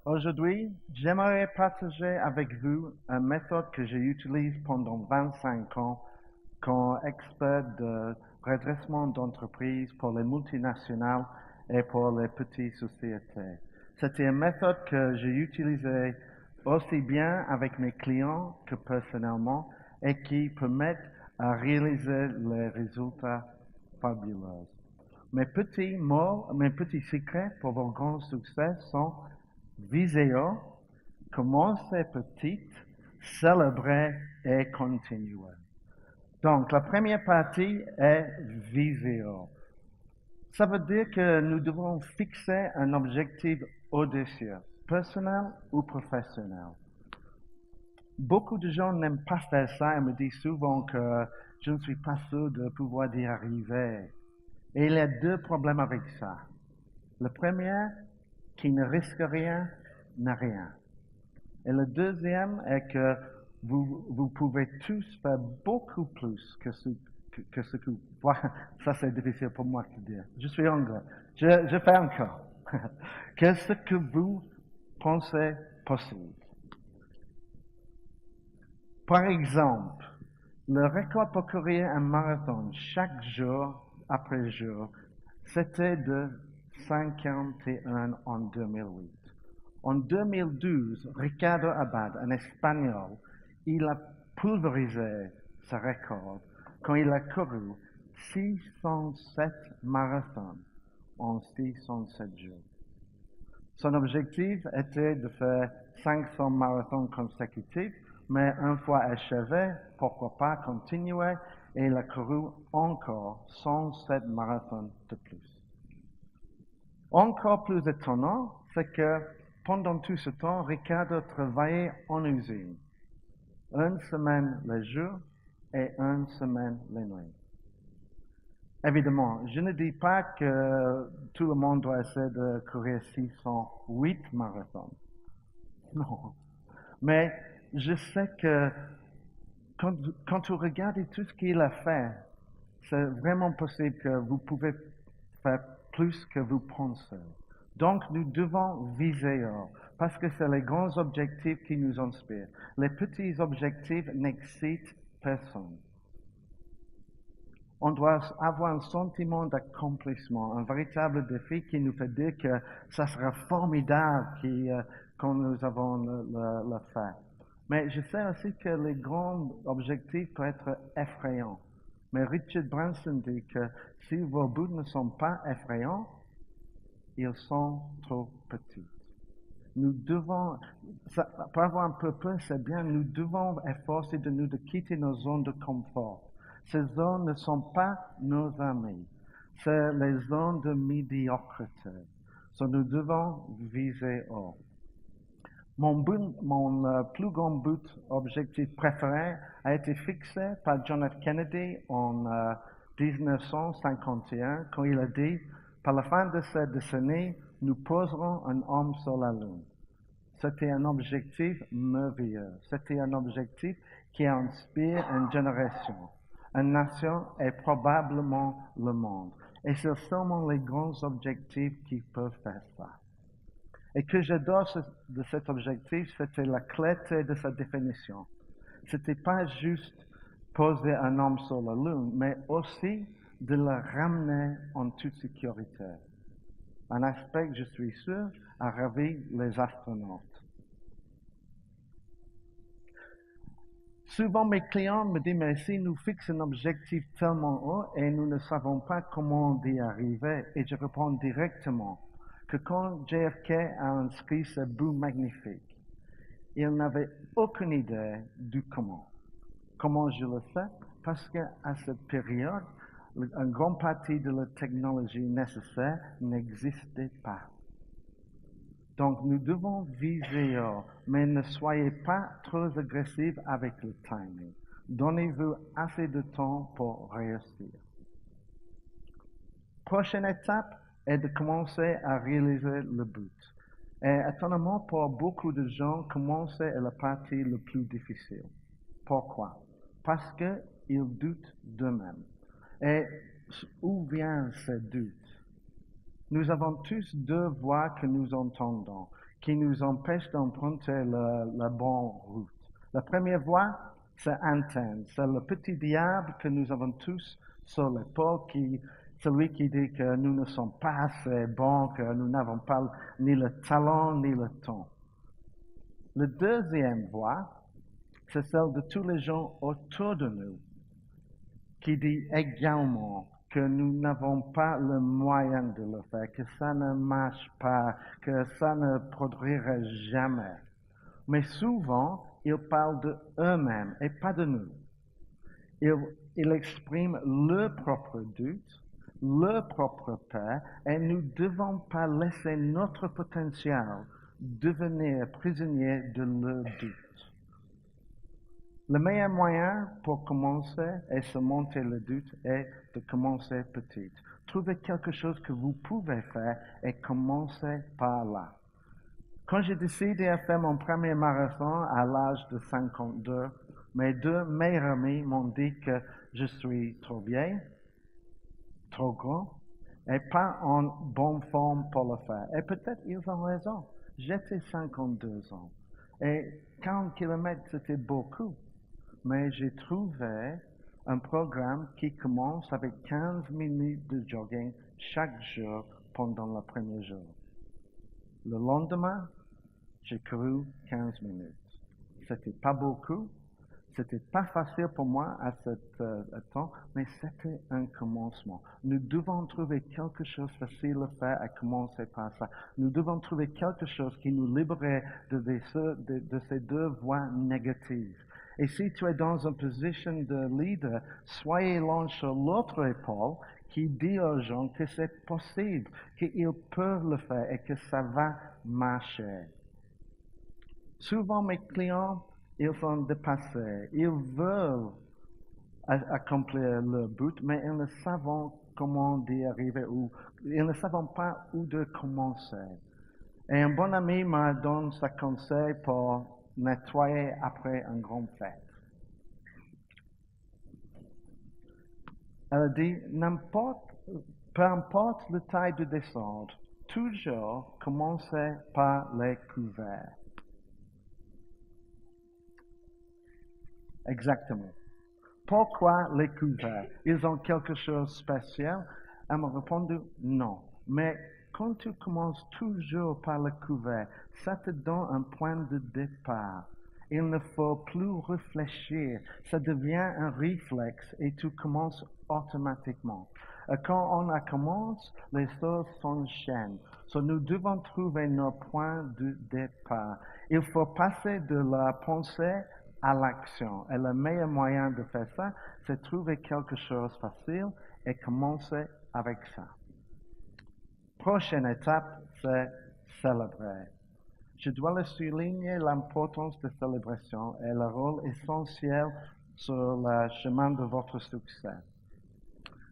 Aujourd'hui, j'aimerais partager avec vous une méthode que j'ai utilisée pendant 25 ans comme expert de redressement d'entreprise pour les multinationales et pour les petites sociétés. C'était une méthode que j'ai utilisée aussi bien avec mes clients que personnellement et qui permet à réaliser les résultats fabuleux. Mes petits mots, mes petits secrets pour vos grands succès sont Viseo, commencer petite, célébrer et continuer. Donc, la première partie est Viseo. Ça veut dire que nous devons fixer un objectif audacieux, personnel ou professionnel. Beaucoup de gens n'aiment pas faire ça et me disent souvent que je ne suis pas sûr de pouvoir y arriver. Et il y a deux problèmes avec ça. Le premier, qui ne risque rien, n'a rien. Et le deuxième est que vous pouvez tous faire beaucoup plus que ce que... Ça, c'est difficile pour moi de dire. Je suis anglais. Je fais encore. Que ce que vous pensez possible. Par exemple, le record pour courir un marathon chaque jour après jour, c'était de 51 en 2008. En 2012, Ricardo Abad, un Espagnol, il a pulvérisé ce record quand il a couru 607 marathons en 607 jours. Son objectif était de faire 500 marathons consécutifs, mais une fois achevé, pourquoi pas continuer, et il a couru encore 107 marathons de plus. Encore plus étonnant, c'est que pendant tout ce temps, Ricardo travaillait en usine. Une semaine les jours et une semaine les nuits. Évidemment, je ne dis pas que tout le monde doit essayer de courir 608 marathons. Non. Mais je sais que quand vous regardez tout ce qu'il a fait, c'est vraiment possible que vous pouvez faire plus que vous pensez. Donc, nous devons viser haut, parce que c'est les grands objectifs qui nous inspirent. Les petits objectifs n'excitent personne. On doit avoir un sentiment d'accomplissement, un véritable défi qui nous fait dire que ça sera formidable quand nous avons le fait. Mais je sais aussi que les grands objectifs peuvent être effrayants. Mais Richard Branson dit que si vos buts ne sont pas effrayants, ils sont trop petits. Nous devons, pour avoir un peu peur, c'est bien, nous devons efforcer de nous de quitter nos zones de confort. Ces zones ne sont pas nos amis. C'est les zones de médiocrité. Nous devons viser haut. Mon plus grand but, objectif préféré, a été fixé par John F. Kennedy en 1951, quand il a dit, par la fin de cette décennie, nous poserons un homme sur la Lune. C'était un objectif merveilleux. C'était un objectif qui inspire une génération, une nation et probablement le monde. Et c'est seulement les grands objectifs qui peuvent faire ça. Et que j'adore de cet objectif, c'était la clarté de sa définition. C'était pas juste poser un homme sur la Lune, mais aussi de le ramener en toute sécurité. Un aspect que je suis sûr a ravi les astronautes. Souvent, mes clients me disent, mais si nous fixons un objectif tellement haut et nous ne savons pas comment y arriver, et je réponds directement que quand JFK a inscrit ce but magnifique, il n'avait aucune idée du comment. Comment je le sais? Parce qu'à cette période, une grande partie de la technologie nécessaire n'existait pas. Donc, nous devons viser haut, mais ne soyez pas trop agressifs avec le timing. Donnez-vous assez de temps pour réussir. Prochaine étape est de commencer à réaliser le but. Et étonnamment, pour beaucoup de gens, commencer est la partie la plus difficile. Pourquoi? Parce qu'ils doutent d'eux-mêmes. Et où vient ce doute? Nous avons tous deux voix que nous entendons, qui nous empêchent d'emprunter la bonne route. La première voie, c'est interne. C'est le petit diable que nous avons tous sur l'épaule, celui qui dit que nous ne sommes pas assez bons, que nous n'avons pas ni le talent ni le temps. La deuxième voie, c'est celle de tous les gens autour de nous, qui dit également que nous n'avons pas le moyen de le faire, que ça ne marche pas, que ça ne produirait jamais. Mais souvent, ils parlent d'eux-mêmes et pas de nous. Ils expriment leur propre doute, leur propre peur, et nous ne devons pas laisser notre potentiel devenir prisonnier de leur doute. Le meilleur moyen pour commencer et surmonter le doute est de commencer petit. Trouvez quelque chose que vous pouvez faire et commencez par là. Quand j'ai décidé de faire mon premier marathon à l'âge de 52, mes deux meilleurs amis m'ont dit que je suis trop vieille, trop grand, et pas en bonne forme pour le faire. Et peut-être ils ont raison. J'étais 52 ans. Et 40 km, c'était beaucoup. Mais j'ai trouvé un programme qui commence avec 15 minutes de jogging chaque jour pendant le premier jour. Le lendemain, j'ai couru 15 minutes. C'était pas beaucoup, c'était pas facile pour moi à ce temps, mais c'était un commencement. Nous devons trouver quelque chose de facile à faire à commencer par ça. Nous devons trouver quelque chose qui nous libérerait de ces deux voies négatives. Et si tu es dans une position de leader, soyez l'un sur l'autre épaule qui dit aux gens que c'est possible, qu'ils peuvent le faire et que ça va marcher. Souvent, mes clients, ils sont dépassés. Ils veulent accomplir leur but, mais ils ne savent comment y arriver ou ils ne savent pas où de commencer. Et un bon ami m'a donné ce conseil pour nettoyer après une grande fête. Elle a dit, peu importe la taille du descente, toujours commencez par les couverts. Exactement. Pourquoi les couverts? Ils ont quelque chose de spécial? Elle m'a répondu non. Mais quand tu commences toujours par le couvert, ça te donne un point de départ. Il ne faut plus réfléchir. Ça devient un réflexe et tu commences automatiquement. Quand on commence, les choses s'enchaînent. So, nous devons trouver nos points de départ. Il faut passer de la pensée à l'action. Et le meilleur moyen de faire ça, c'est trouver quelque chose de facile et commencer avec ça. Prochaine étape, c'est célébrer. Je dois le souligner l'importance de célébration et le rôle essentiel sur le chemin de votre succès.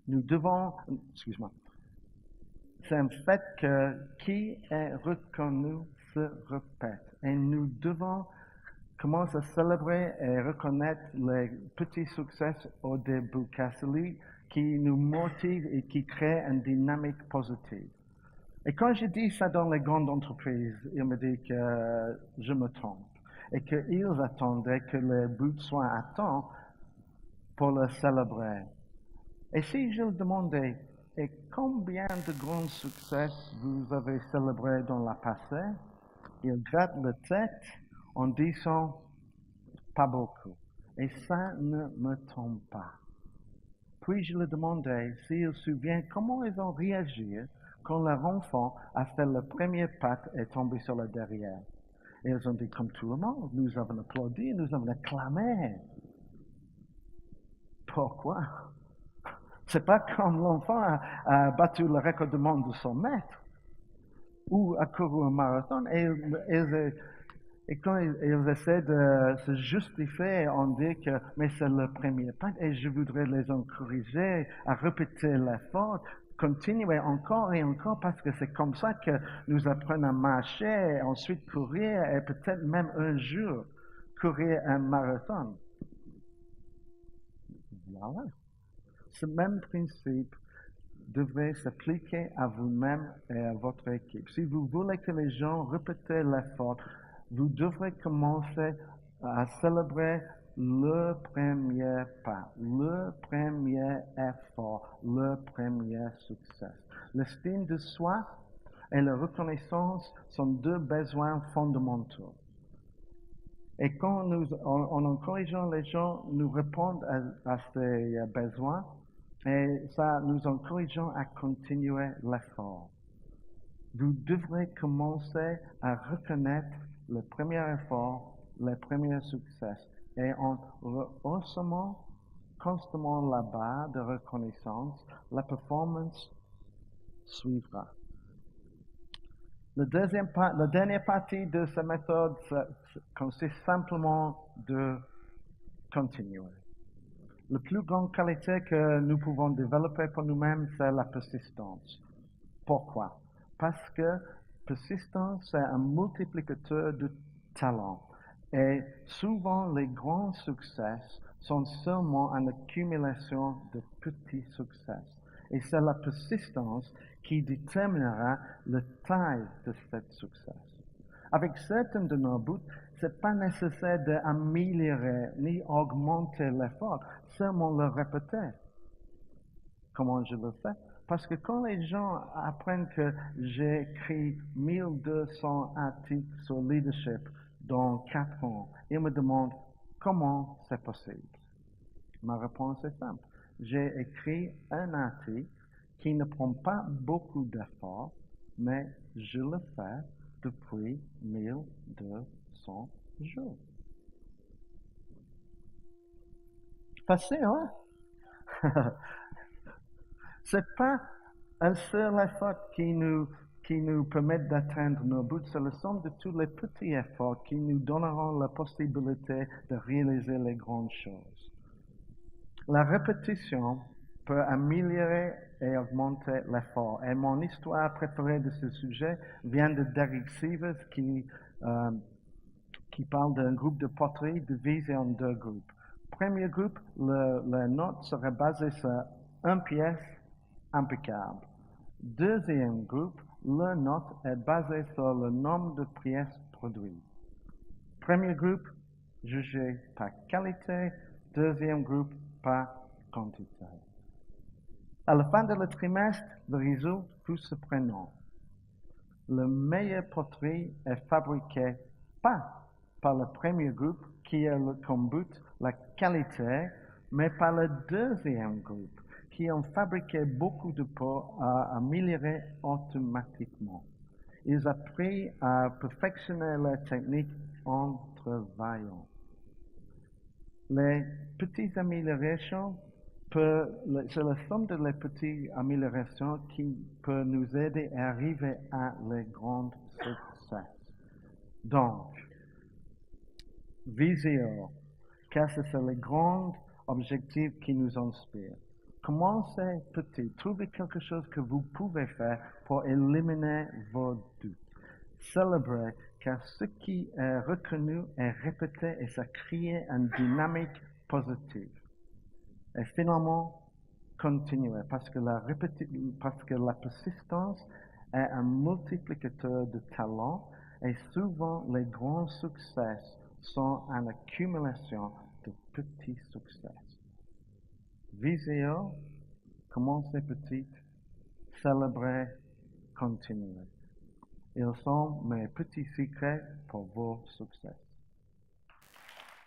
Nous devons, c'est un fait que qui est reconnu se répète. Et nous devons commencer à célébrer et reconnaître les petits succès au début, car c'est celui qui nous motive et qui crée une dynamique positive. Et quand je dis ça dans les grandes entreprises, ils me disent que je me trompe et qu'ils attendaient que le but soit atteint pour le célébrer. Et si je le demandais, et combien de grands succès vous avez célébrés dans le passé, ils grattent la tête en disant pas beaucoup. Et ça ne me tombe pas. Puis je le demandais s'ils se souviennent comment ils ont réagi quand leur enfant a fait le premier pas et est tombé sur le derrière. Et ils ont dit comme tout le monde, nous avons applaudi, nous avons acclamé. Pourquoi? C'est pas comme l'enfant a battu le record du monde de 100 mètres ou a couru un marathon et quand ils essaient de se justifier, on dit que mais c'est le premier pas et je voudrais les encourager à répéter l'effort, continuer encore et encore parce que c'est comme ça que nous apprenons à marcher, ensuite courir et peut-être même un jour courir un marathon. Voilà. Ce même principe devrez s'appliquer à vous-même et à votre équipe. Si vous voulez que les gens répètent l'effort, vous devrez commencer à célébrer le premier pas, le premier effort, le premier succès. L'estime de soi et la reconnaissance sont deux besoins fondamentaux. Et quand en encourageant les gens, nous répondons à ces besoins, et ça nous encourageons à continuer l'effort. Vous devrez commencer à reconnaître le premier effort, le premier succès. Et en rehaussant constamment la barre de reconnaissance, la performance suivra. La dernière partie de cette méthode consiste simplement de continuer. La plus grande qualité que nous pouvons développer pour nous-mêmes, c'est la persistance. Pourquoi? Parce que persistance, c'est un multiplicateur de talent. Et souvent, les grands succès sont seulement une accumulation de petits succès. Et c'est la persistance qui déterminera la taille de ce succès. Avec certains de nos buts, ce n'est pas nécessaire d'améliorer ni augmenter l'effort, seulement le répéter. Comment je le fais? Parce que quand les gens apprennent que j'ai écrit 1200 articles sur leadership dans 4 ans, ils me demandent comment c'est possible. Ma réponse est simple. J'ai écrit un article qui ne prend pas beaucoup d'efforts, mais je le fais depuis 1200 jours. Facile, hein? C'est pas un seul effort qui nous permet d'atteindre nos buts, c'est le somme de tous les petits efforts qui nous donneront la possibilité de réaliser les grandes choses. La répétition peut améliorer et augmenter l'effort. Et mon histoire préférée de ce sujet vient de Derek Sivers qui parle d'un groupe de poterie divisé en 2 groupes. Premier groupe, la note serait basée sur une pièce impeccable. Deuxième groupe, la note est basée sur le nombre de pièces produites. Premier groupe, jugé par qualité. Deuxième groupe, par quantité. À la fin de le trimestre, le résultat fut surprenant. Le meilleur poterie est fabriqué pas par le premier groupe qui a comme but la qualité, mais par le deuxième groupe qui ont fabriqué beaucoup de pots à améliorer automatiquement. Ils ont appris à perfectionner leur technique en travaillant. Les petites améliorations, c'est la somme de les petites améliorations qui peut nous aider à arriver à les grands succès. Donc, visio, car ce sont les grands objectifs qui nous inspirent. Commencez petit, trouvez quelque chose que vous pouvez faire pour éliminer vos doutes. Célébrez, car ce qui est reconnu est répété et ça crée une dynamique positive. Et finalement, continuez, parce que la persistance est un multiplicateur de talent et souvent les grands succès sont une accumulation de petits succès. Visio, commencez petit, célébrez, continuez. Ils sont mes petits secrets pour vos succès.